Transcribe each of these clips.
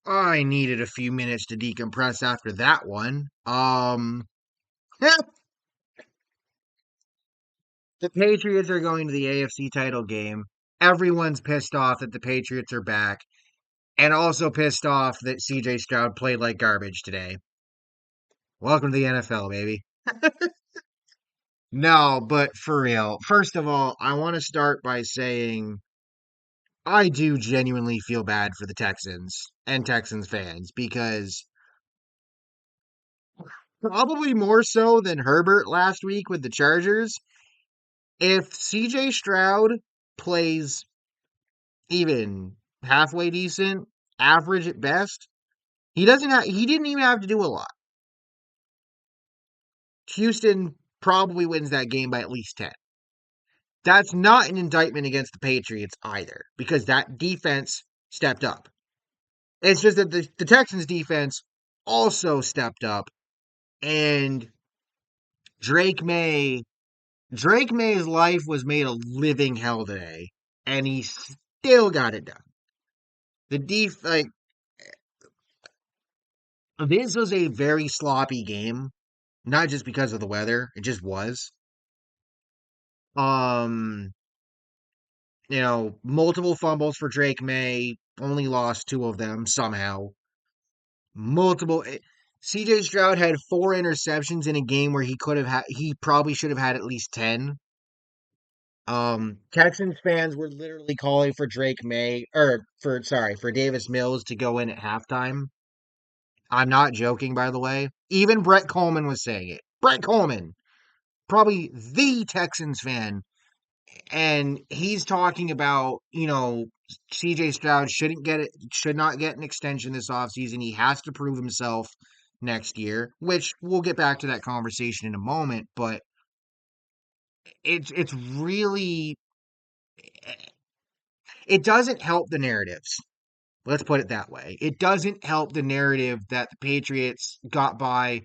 I needed a few minutes to decompress after that one. The Patriots are going to the AFC title game. Everyone's pissed off that the Patriots are back, and also pissed off that CJ Stroud played like garbage today. Welcome to the NFL, baby. No, but for real. First of all, I want to start by saying I do genuinely feel bad for the Texans and Texans fans because probably more so than Herbert last week with the Chargers. If CJ Stroud plays even halfway decent, average at best, he didn't even have to do a lot. Houston probably wins that game by at least 10. That's not an indictment against the Patriots either, because that defense stepped up. It's just that the Texans defense also stepped up, and Drake May Drake May's life was made a living hell today, and he still got it done. Like this was a very sloppy game, not just because of the weather, it just was. Um, multiple fumbles for Drake May, only lost two of them somehow. Multiple CJ Stroud had four interceptions in a game where he probably should have had at least 10. Texans fans were literally calling for Drake May for Davis Mills to go in at halftime. I'm not joking, by the way. Even Brett Coleman was saying it. Brett Coleman, probably the Texans fan, and he's talking about, CJ Stroud should not get an extension this offseason. He has to prove himself next year, which we'll get back to that conversation in a moment, but it's really it doesn't help the narratives. Let's put it that way. It doesn't help the narrative that the Patriots got by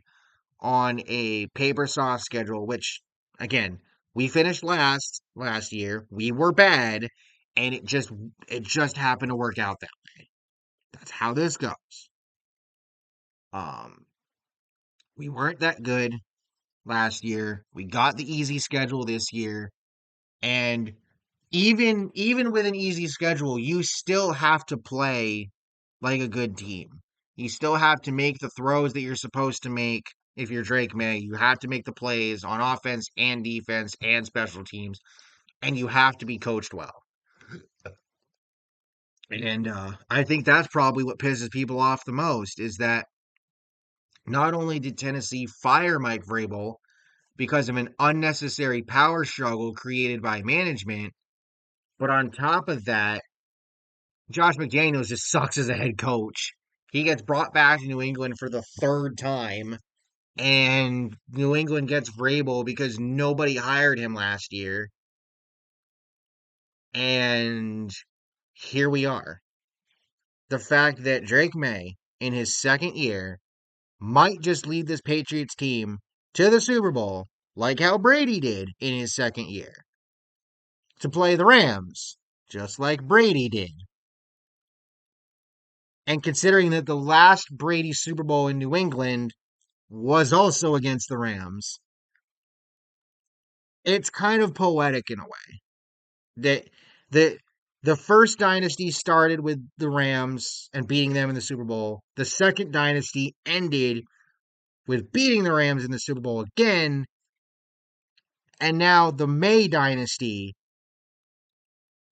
on a paper soft schedule, which again, we finished last year. We were bad, and it just happened to work out that way. That's how this goes. Um, we weren't that good last year. We got the easy schedule this year, and even with an easy schedule, you still have to play like a good team. You still have to make the throws that you're supposed to make if you're Drake May. You have to make the plays on offense and defense and special teams, and you have to be coached well. And I think that's probably what pisses people off the most is that not only did Tennessee fire Mike Vrabel because of an unnecessary power struggle created by management, but on top of that, Josh McDaniels just sucks as a head coach. He gets brought back to New England for the third time, and New England gets Vrabel because nobody hired him last year. And here we are. The fact that Drake May, in his second year, might just lead this Patriots team to the Super Bowl, like how Brady did in his second year, to play the Rams, just like Brady did. And considering that the last Brady Super Bowl in New England was also against the Rams, it's kind of poetic in a way that the the first dynasty started with the Rams and beating them in the Super Bowl. The second dynasty ended with beating the Rams in the Super Bowl again, and now the May dynasty,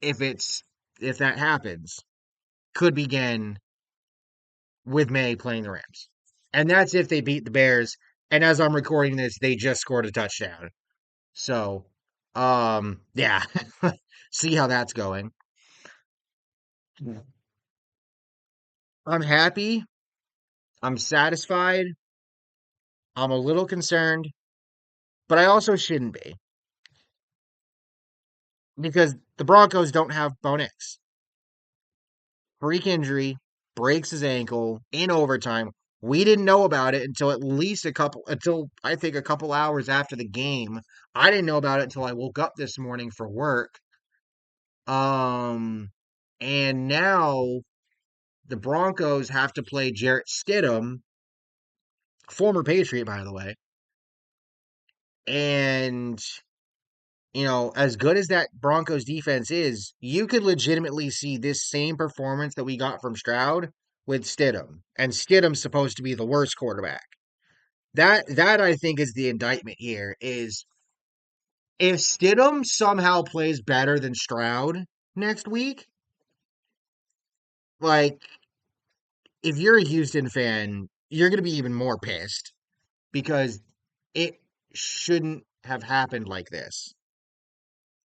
if it's if that happens, could begin with May playing the Rams. And that's if they beat the Bears. And as I'm recording this, they just scored a touchdown. So, yeah. See how that's going. I'm happy. I'm satisfied. I'm a little concerned, but I also shouldn't be because the Broncos don't have Bo Nix. Freak injury, breaks his ankle in overtime. We didn't know about it until I think a couple hours after the game. I didn't know about it until I woke up this morning for work. Um, and now the Broncos have to play Jarrett Stidham, former Patriot, by the way. And, as good as that Broncos defense is, you could legitimately see this same performance that we got from Stroud with Stidham. And Stidham's supposed to be the worst quarterback. That I think is the indictment here is if Stidham somehow plays better than Stroud next week, like if you're a Houston fan, you're going to be even more pissed because it shouldn't have happened like this.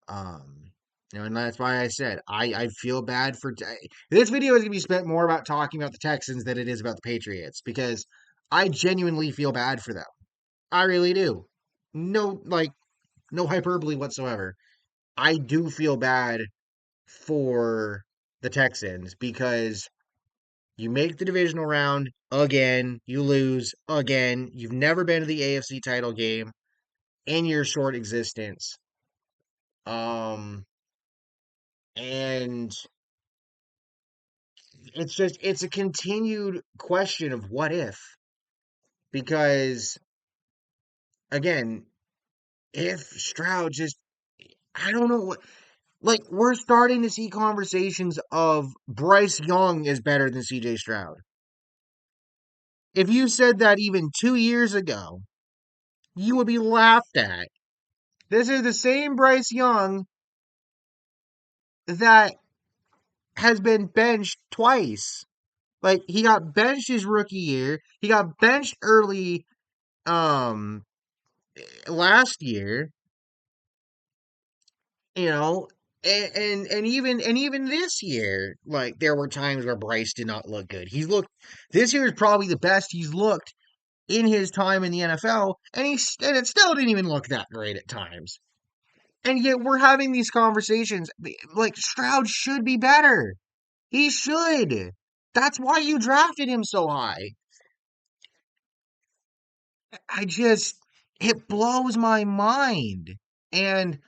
Um, and that's why I said I feel bad for this video is going to be spent more about talking about the Texans than it is about the Patriots because I genuinely feel bad for them. I really do. No, no hyperbole whatsoever. I do feel bad for the Texans because you make the divisional round again, you lose again. You've never been to the AFC title game in your short existence. Um, and it's a continued question of what if, because again, if Stroud just, I don't know what, like, we're starting to see conversations of Bryce Young is better than CJ Stroud. If you said that even 2 years ago, you would be laughed at. This is the same Bryce Young that has been benched twice. Like he got benched his rookie year. He got benched early um last year, you know, and even this year, like there were times where Bryce did not look good. He's looked this year is probably the best he's looked in his time in the NFL, and it still didn't even look that great at times. And yet we're having these conversations. Like Stroud should be better. He should. That's why you drafted him so high. I just it blows my mind. And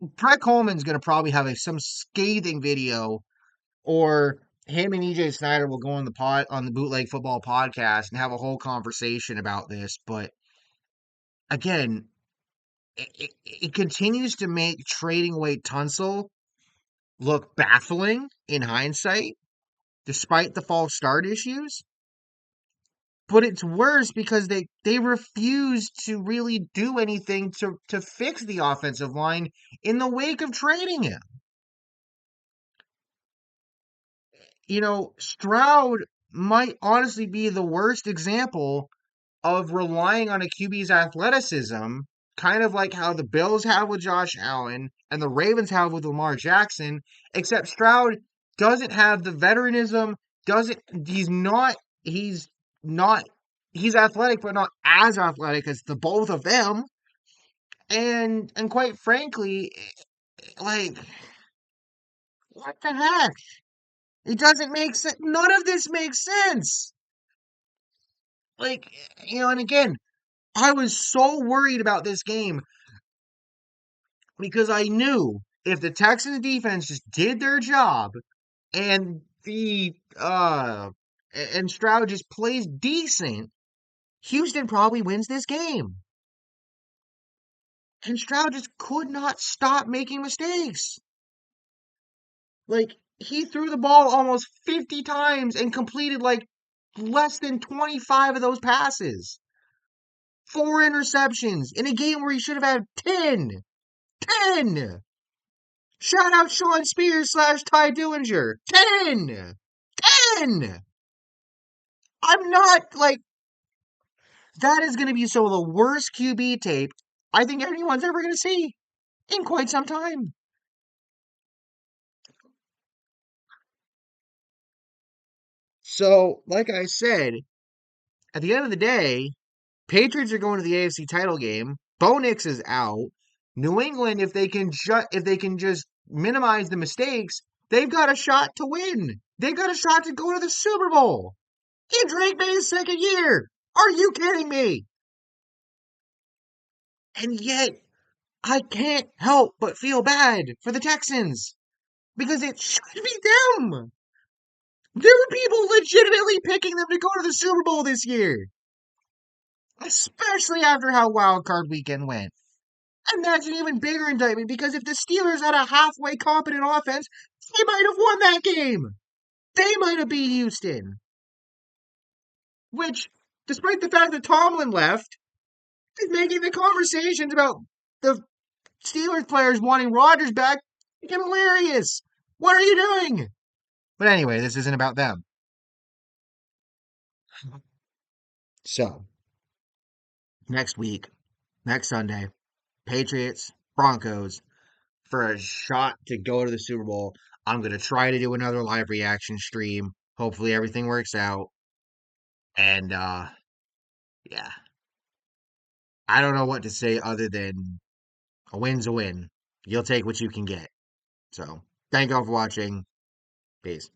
Brett Coleman's gonna probably have some scathing video, or him and EJ Snyder will go on the Bootleg Football podcast and have a whole conversation about this. But again, it continues to make trading away Tunsil look baffling in hindsight, despite the false start issues. But it's worse because they refuse to really do anything to fix the offensive line in the wake of trading him. Stroud might honestly be the worst example of relying on a QB's athleticism, kind of like how the Bills have with Josh Allen and the Ravens have with Lamar Jackson, except Stroud doesn't have the veteranism, doesn't he's not he's athletic but not as athletic as the both of them. And quite frankly, like what the heck? It doesn't make sense. None of this makes sense. Like, and again, I was so worried about this game because I knew if the Texans defense just did their job and the and Stroud just plays decent, Houston probably wins this game. And Stroud just could not stop making mistakes. Like he threw the ball almost 50 times and completed like less than 25 of those passes. 4 interceptions in a game where he should have had 10. 10. Shout out Sean Spears / Ty Dillinger. 10. 10. I'm not like that is going to be some of the worst QB tape I think anyone's ever going to see in quite some time. So, like I said, at the end of the day, Patriots are going to the AFC title game. Bo Nix is out. New England, if they can just minimize the mistakes, they've got a shot to win. They've got a shot to go to the Super Bowl in Drake May's second year. Are you kidding me? And yet, I can't help but feel bad for the Texans because it should be them. There were people legitimately picking them to go to the Super Bowl this year, especially after how wild card weekend went. And that's an even bigger indictment because if the Steelers had a halfway competent offense, they might have won that game. They might have beat Houston, which, despite the fact that Tomlin left, is making the conversations about the Steelers players wanting Rodgers back become hilarious. What are you doing? But anyway, this isn't about them. So, next week, next Sunday, Patriots, Broncos for a shot to go to the Super Bowl. I'm going to try to do another live reaction stream. Hopefully, everything works out. And, yeah, I don't know what to say other than a win's a win. You'll take what you can get. So, thank you all for watching. Peace.